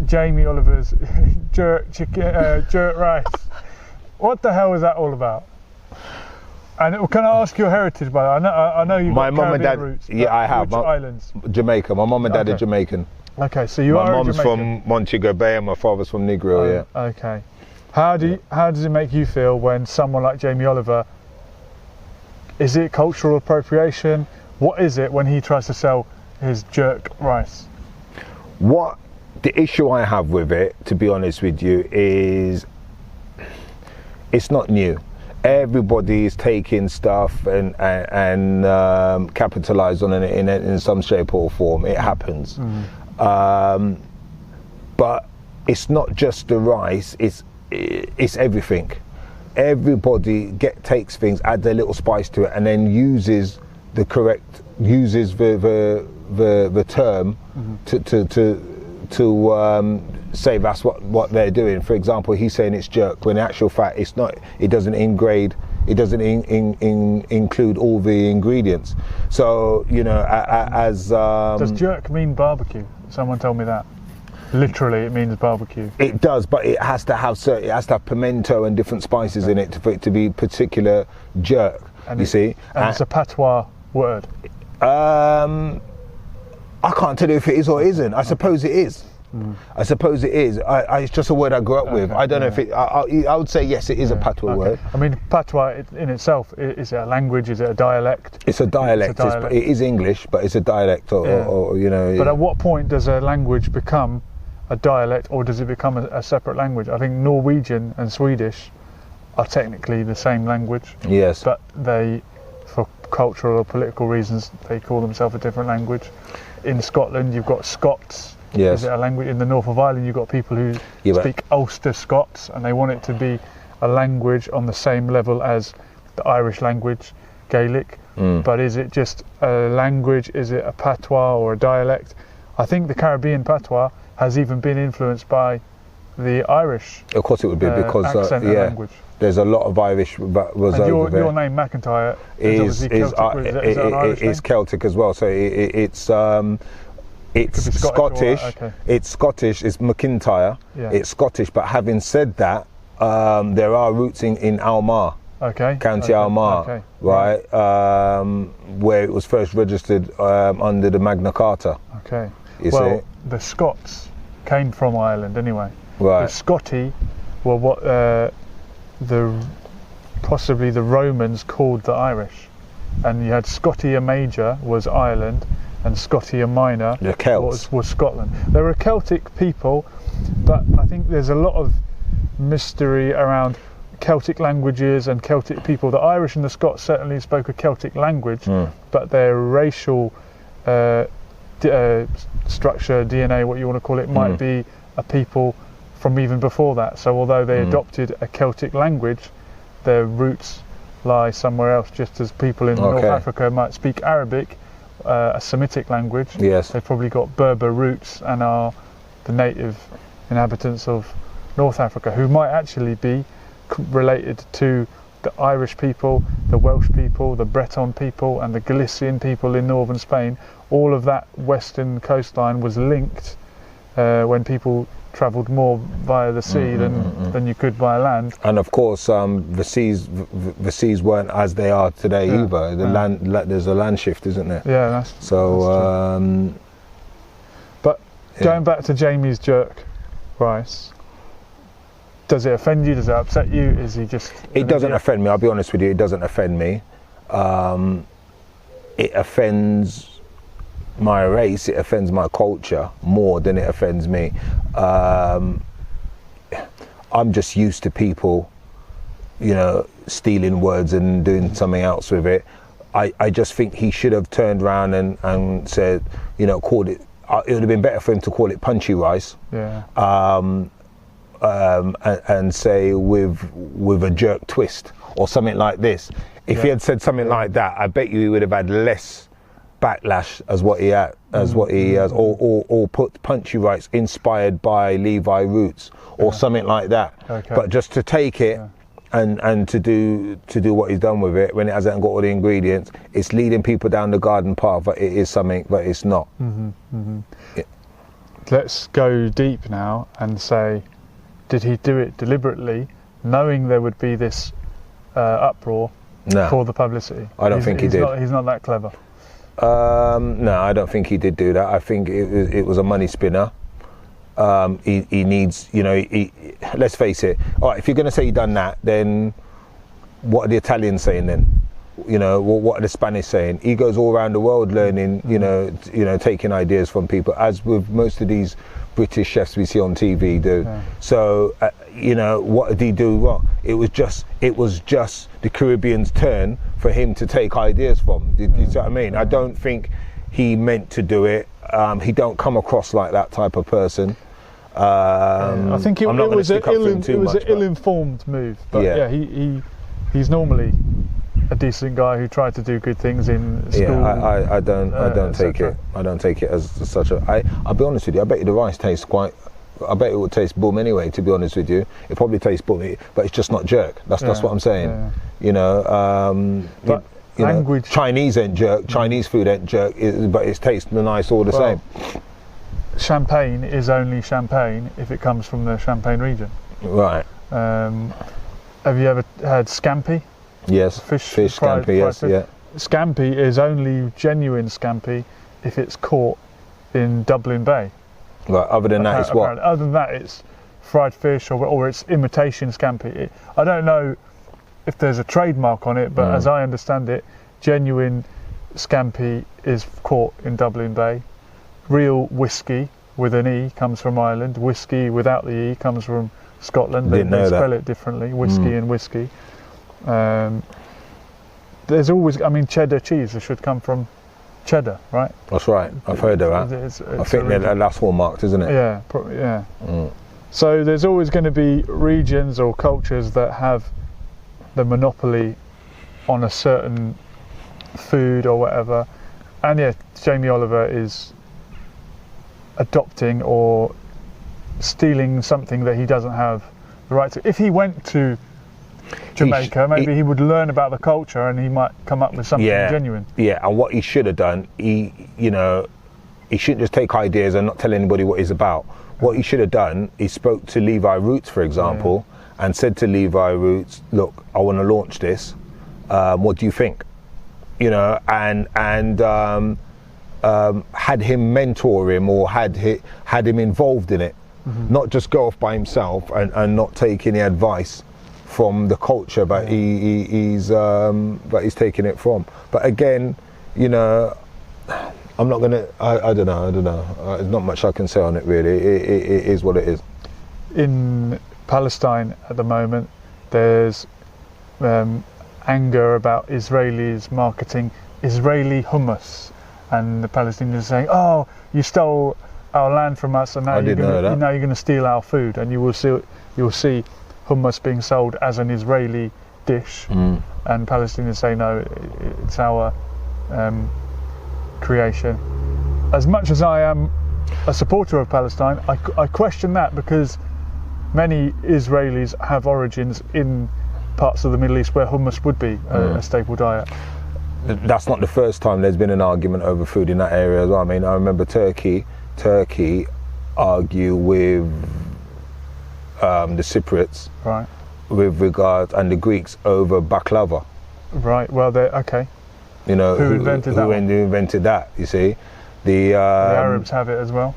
Jamie Oliver's jerk rice. What the hell is that all about? And can I ask your heritage, by the way? I know you've got Caribbean roots. Yeah, I have. Which islands? Jamaica. My mum and dad are Jamaican. Okay, so you are My mum's Jamaican. from Montego Bay and my father's from Negril, yeah. Okay. How does it make you feel when someone like Jamie Oliver, is it cultural appropriation? What is it when he tries to sell his jerk rice? What the issue I have with it, to be honest with you, is it's not new. Everybody is taking stuff and capitalize on it in some shape or form. It happens. But it's not just the rice, it's everything. Everybody takes things, add their little spice to it, and then uses the term to say that's what they're doing. For example, he's saying it's jerk, when in actual fact it's not. It doesn't include all the ingredients. So, you know, does jerk mean barbecue? Someone told me that. Literally, it means barbecue. It does, but it has to have pimento and different spices in it for it to be particular jerk. And you see, and it's a Patois word. I can't tell you if it is or isn't. I suppose it is. I suppose it is. It's just a word I grew up with. I don't know if it. I would say yes, it is a Patois word. I mean, Patois in itself, is it a language? Is it a dialect? It's a dialect. It is English, but it's a dialect, or you know. But at what point does a language become a dialect, or does it become a separate language? I think Norwegian and Swedish are technically the same language. Yes. But they, for cultural or political reasons, they call themselves a different language. In Scotland, you've got Scots. Yes. Is it a language? In the north of Ireland, you've got people who speak Ulster Scots, and they want it to be a language on the same level as the Irish language, Gaelic. But is it just a language? Is it a patois or a dialect? I think the Caribbean patois has even been influenced by the Irish. Of course it would be, because accent and language. There's a lot of Irish was and over there. Your name McIntyre is Celtic Celtic as well. So it's Scottish. Okay. It's Scottish. It's McIntyre. Yeah. It's Scottish. But having said that, there are roots in Almagh. Okay. County Almagh, right? Where it was first registered under the Magna Carta. Okay. You see? The Scots came from Ireland anyway. Right. The Scoti were what possibly the Romans called the Irish, and you had Scotia Major was Ireland, and Scotia Minor was Scotland. They were a Celtic people, but I think there's a lot of mystery around Celtic languages and Celtic people. The Irish and the Scots certainly spoke a Celtic language, but their racial structure, DNA, what you want to call it, might be a people from even before that. So although they adopted a Celtic language, their roots lie somewhere else, just as people in North Africa might speak Arabic, a Semitic language. Yes. They've probably got Berber roots and are the native inhabitants of North Africa, who might actually be related to the Irish people, the Welsh people, the Breton people, and the Galician people in northern Spain. All of that western coastline was linked when people travelled more via the sea than you could by land. And of course, the seas weren't as they are today either. The land, there's a land shift, isn't there? Yeah, that's true. But going back to Jamie's jerk rice, does it offend you? Does it upset you? Is he just... It doesn't offend me, I'll be honest with you, it doesn't offend me. It offends my race, it offends my culture more than it offends me. I'm just used to people, you know, stealing words and doing something else with it. I just think he should have turned around and said, you know, called it, it would have been better for him to call it punchy rice. Yeah. And say with a jerk twist or something like this. If he had said something like that, I bet you he would have had less backlash as what he has, or put punchy rice inspired by Levi roots or something like that. Okay. But just to take it and to do what he's done with it when it hasn't got all the ingredients, it's leading people down the garden path. But it is something, but it's not. let's go deep now and say, did he do it deliberately, knowing there would be this uproar for the publicity? I don't think he did. He's not that clever. No, I don't think he did do that. I think it was a money spinner. He needs, let's face it. All right, if you're going to say he done that, then what are the Italians saying then? What are the Spanish saying? He goes all around the world learning, taking ideas from people, as with most of these British chefs we see on TV do. Yeah. So, what did he do wrong? It was just the Caribbean's turn for him to take ideas from. Do you see what I mean? I don't think he meant to do it. He don't come across like that type of person. I think it was an ill-informed move. But he's normally a decent guy who tried to do good things in school. Yeah, I don't take it. I don't take it as such a. I'll be honest with you. I bet you the rice tastes quite. I bet it would taste boom anyway. To be honest with you, it probably tastes boom, but it's just not jerk. That's what I'm saying. Yeah. Language. Chinese ain't jerk. Chinese food ain't jerk. But it's tasting nice all the same. Champagne is only champagne if it comes from the Champagne region. Right. Have you ever had scampi? Yes. Fish scampi. Yes. Fish. Yeah. Scampi is only genuine scampi if it's caught in Dublin Bay. Right. Other than that, it's what? Other than that, it's fried fish or it's imitation scampi. I don't know if there's a trademark on it, but as I understand it, genuine scampi is caught in Dublin Bay. Real whiskey with an E comes from Ireland. Whiskey without the E comes from Scotland. They spell it differently. Whiskey and whiskey. There's always, cheddar cheese should come from cheddar, right? That's right. I've heard of that. I think that's hallmarked, isn't it? Yeah, yeah. So there's always going to be regions or cultures that have the monopoly on a certain food or whatever. And Jamie Oliver is adopting or stealing something that he doesn't have the right to. If he went to Jamaica, maybe he would learn about the culture and he might come up with something genuine. Yeah, and what he should have done, he shouldn't just take ideas and not tell anybody what he's about. What he should have done, he spoke to Levi Roots, for example, and said to Levi Roots, look, I want to launch this. What do you think? Had him mentor him or had him involved in it, not just go off by himself and not take any advice from the culture, but he's taking it from. But again, I'm not gonna. I don't know. There's not much I can say on it really. It is what it is. In Palestine at the moment, there's anger about Israelis marketing Israeli hummus. And the Palestinians are saying, "Oh, you stole our land from us, and now you're going to steal our food." And you'll see hummus being sold as an Israeli dish, and Palestinians say, "No, it's our creation." As much as I am a supporter of Palestine, I question that because many Israelis have origins in parts of the Middle East where hummus would be a staple diet. That's not the first time there's been an argument over food in that area as well. I remember Turkey argue with the Cypriots, right, with regards, and the Greeks over baklava. Right. Well, they're okay. Who invented that? Who invented that? You see, the Arabs have it as well.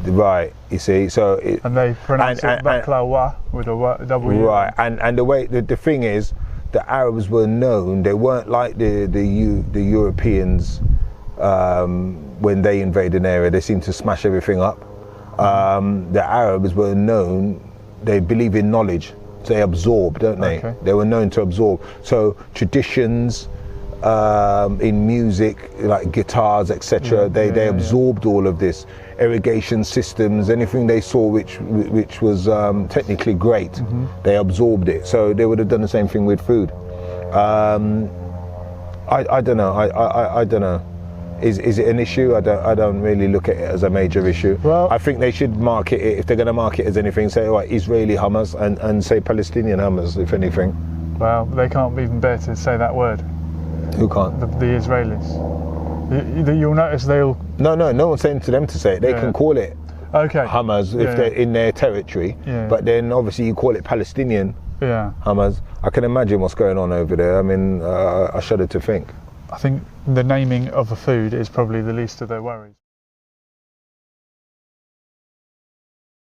Right. You see, so and they pronounce it baklawa with a W. Right. And the way the thing is, the Arabs were known. They weren't like the Europeans when they invade an area. They seemed to smash everything up. The Arabs were known. They believe in knowledge. So they absorb, don't they? Okay. They were known to absorb. So traditions in music, like guitars, etc. They absorbed all of this. Irrigation systems, anything they saw which was technically great, they absorbed it. So they would have done the same thing with food. I don't know. I don't know. Is it an issue? I don't really look at it as a major issue. Well, I think they should market it, if they're going to market it as anything, say Israeli hummus and say Palestinian hummus, if anything. Well, they can't even bear to say that word. Who can't? The Israelis. You'll notice they'll... No one's saying to them to say it. They can call it Okay. hummus if they're in their territory. Yeah. But then obviously you call it Palestinian hummus. I can imagine what's going on over there. I mean, I shudder to think. I think the naming of a food is probably the least of their worries.